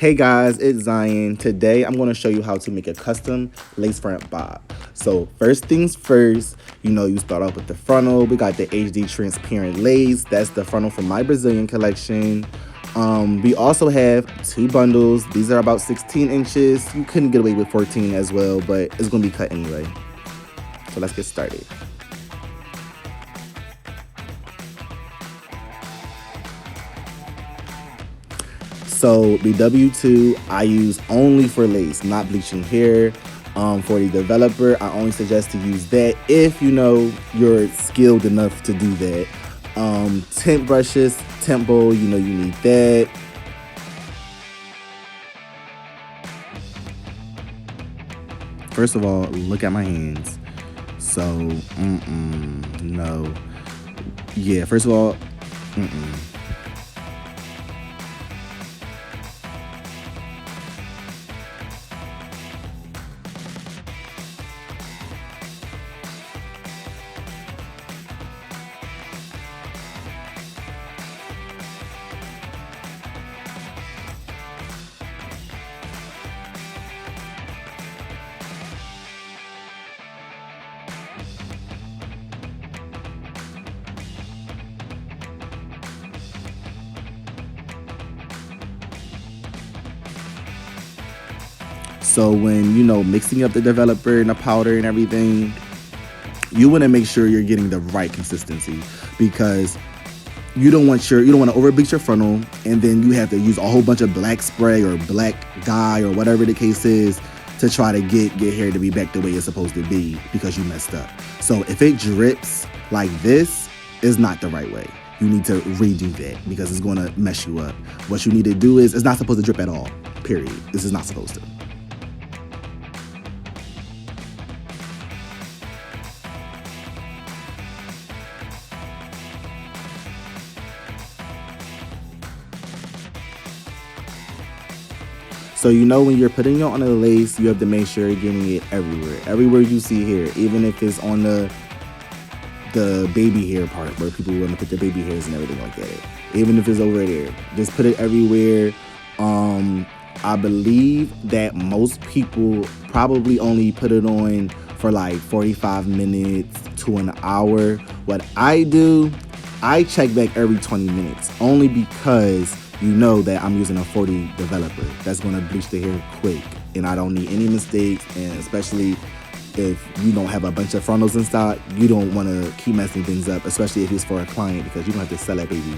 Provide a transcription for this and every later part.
Hey guys, it's Zion. Today I'm going to show you how to make a custom lace front bob. So first things first, you start off with the frontal. We got the HD transparent lace. That's the frontal from my Brazilian collection. We also have two bundles. These are about 16 inches. You couldn't get away with 14 as well, but it's going to be cut anyway. So let's get started. So the W2 I use only for lace, not bleaching hair. For the developer, I only suggest to use that if you're skilled enough to do that. Tint brushes, tint bowl, you need that. First of all, look at my hands. So, no. Yeah, first of all, So when mixing up the developer and the powder and everything, you want to make sure you're getting the right consistency, because you don't want to over bleach your frontal and then you have to use a whole bunch of black spray or black dye or whatever the case is to try to get hair to be back the way it's supposed to be because you messed up. So if it drips like this, is not the right way. You need to redo that because it's going to mess you up. What you need to do is, it's not supposed to drip at all, period. This is not supposed to. So when you're putting it on the lace, you have to make sure you're getting it everywhere. Everywhere you see hair, even if it's on the baby hair part where people want to put their baby hairs and everything like that. Even if it's over there, just put it everywhere. I believe that most people probably only put it on for like 45 minutes to an hour. What I do, I check back every 20 minutes, only because that I'm using a 40 developer. That's going to bleach the hair quick, and I don't need any mistakes, and especially if you don't have a bunch of frontals in stock, you don't want to keep messing things up, especially if it's for a client, because you're going to have to sell that baby.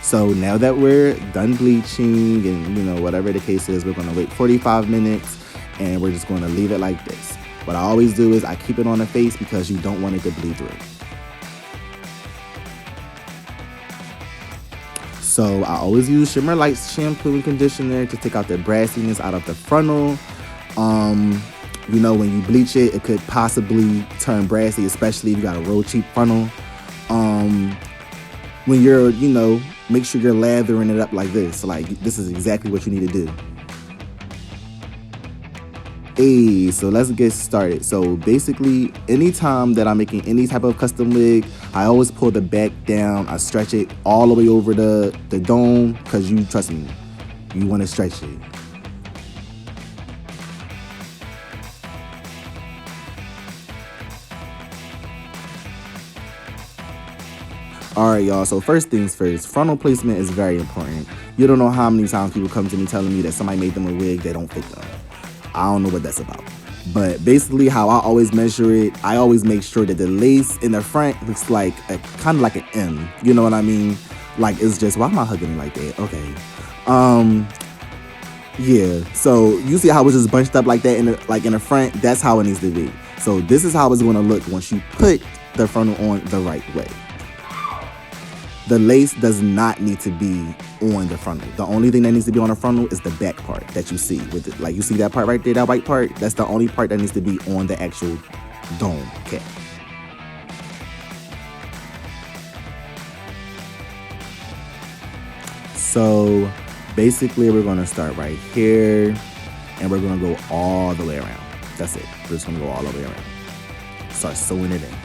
So now that we're done bleaching and whatever the case is, we're going to wait 45 minutes and we're just going to leave it like this. What I always do is I keep it on the face because you don't want it to bleed through. So I always use Shimmer Lights shampoo and conditioner to take out the brassiness out of the frontal. When you bleach it, it could possibly turn brassy, especially if you got a real cheap frontal. When you're, make sure you're lathering it up like this. Like, this is exactly what you need to do. Hey, so let's get started. So basically, anytime that I'm making any type of custom wig, I always pull the back down. I stretch it all the way over the dome, because trust me, you want to stretch it. Alright y'all, so first things first, frontal placement is very important. You don't know how many times people come to me telling me that somebody made them a wig that don't fit them. I don't know what that's about. But basically how I always measure it, I always make sure that the lace in the front looks like kind of like an M. You know what I mean? Like, it's just, why am I hugging it like that? Okay. Yeah, so you see how it's just bunched up like that in the front? That's how it needs to be. So this is how it's going to look once you put the frontal on the right way. The lace does not need to be on the frontal. The only thing that needs to be on the frontal is the back part that you see. You see that part right there, that white part? That's the only part that needs to be on the actual dome cap. So Basically, we're gonna start right here and we're gonna go all the way around. That's it. We're just gonna go all the way around. Start sewing it in.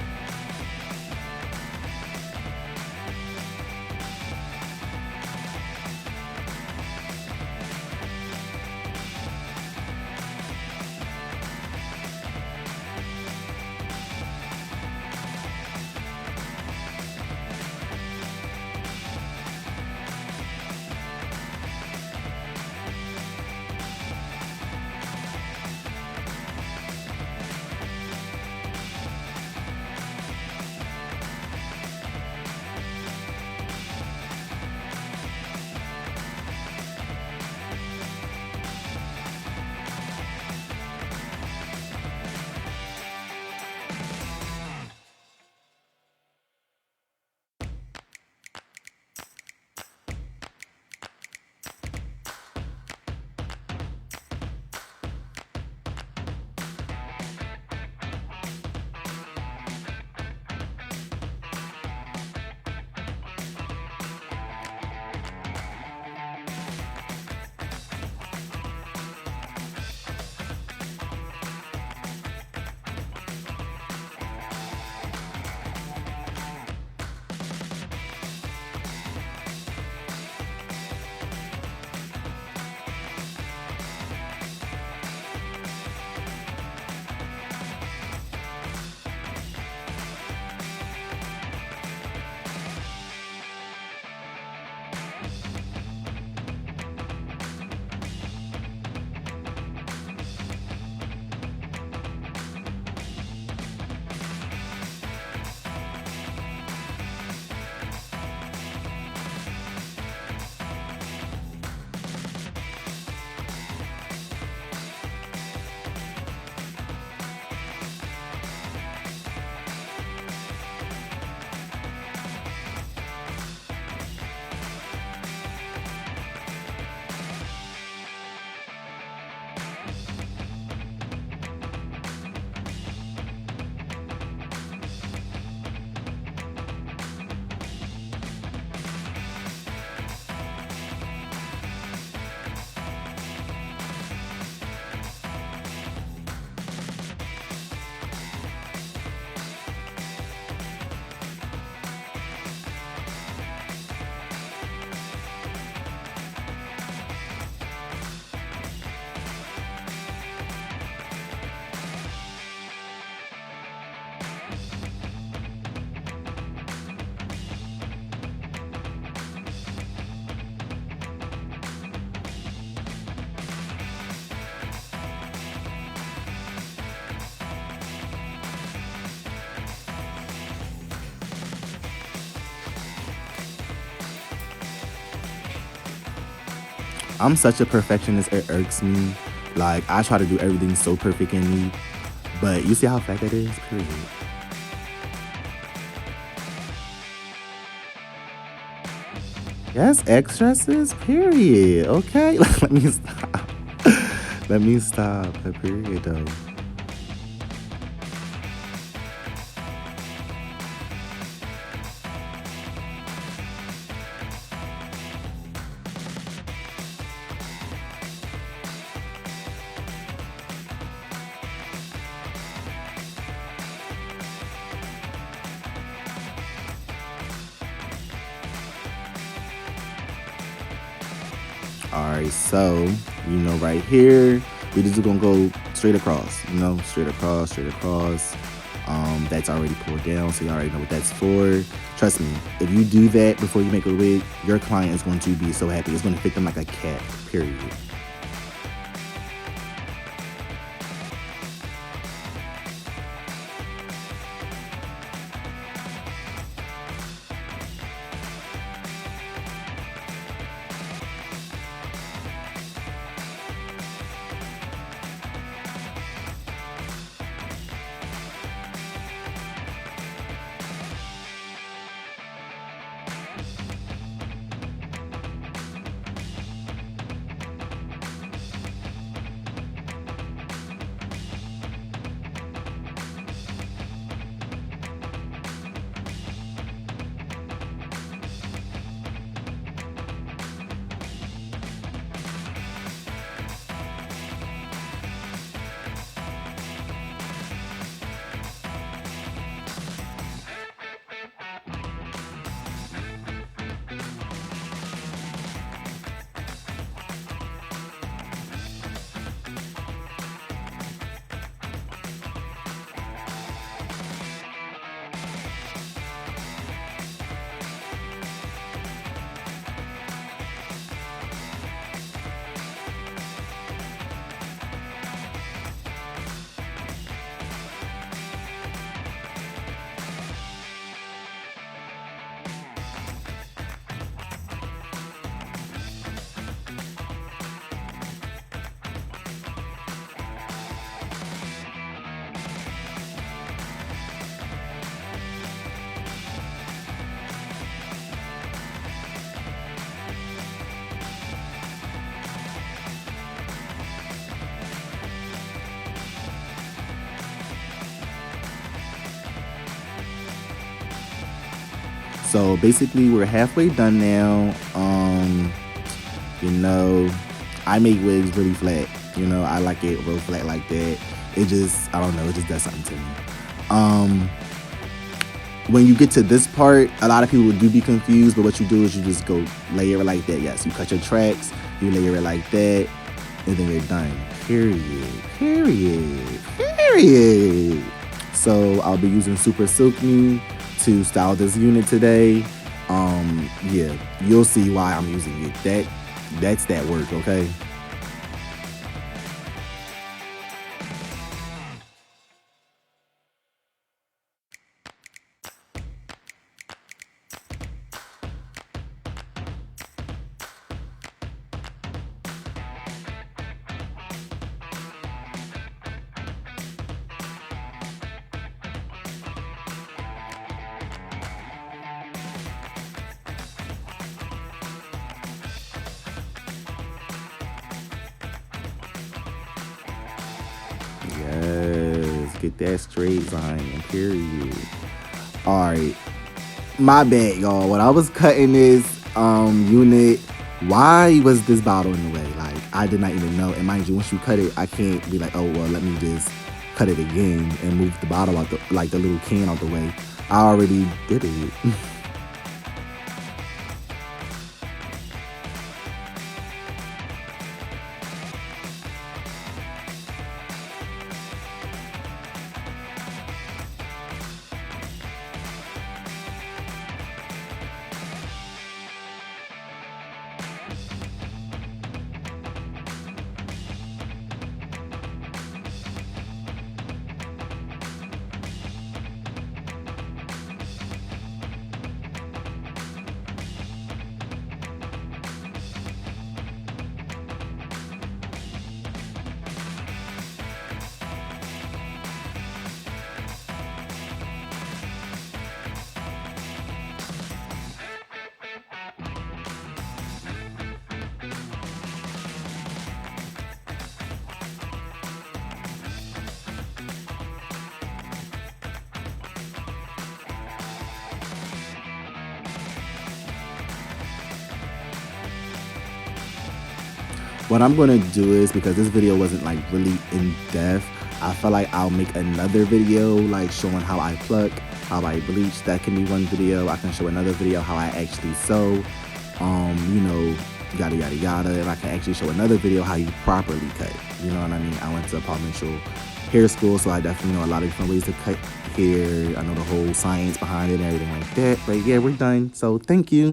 I'm such a perfectionist, it irks me. Like, I try to do everything so perfect in me. But you see how fat that is? Period. Yes, X dresses? Period. Okay? Let me stop. Let me stop. Period, though. Alright, so, right here, we just gonna go straight across, straight across, straight across. That's already pulled down, so you already know what that's for. Trust me, if you do that before you make a wig, your client is going to be so happy. It's going to fit them like a cat, period. So basically we're halfway done now. You know, I make wigs really flat. You know, I like it real flat like that. It just, I don't know, it just does something to me. When you get to this part, a lot of people do be confused, but what you do is you just go layer it like that. Yes, you cut your tracks, you layer it like that, and then you're done. Period. Period. Period. So I'll be using Super Silkening to style this unit today. Yeah, you'll see why I'm using it. That's that work, okay? Yes, get that straight Zion, period. Alright. My bad, y'all. When I was cutting this unit, why was this bottle in the way? Like, I did not even know. And mind you, once you cut it, I can't be like, oh well, let me just cut it again and move the bottle out the little can out the way. I already did it. What I'm gonna do is, because this video wasn't like really in depth, I feel like I'll make another video like showing how I pluck, how I bleach. That can be one video. I can show another video how I actually sew, you know, yada yada yada. And I can actually show another video how you properly cut. You know what I mean? I went to departmental hair school, so I definitely know a lot of different ways to cut hair. I know the whole science behind it and everything like that. But yeah, we're done. So thank you.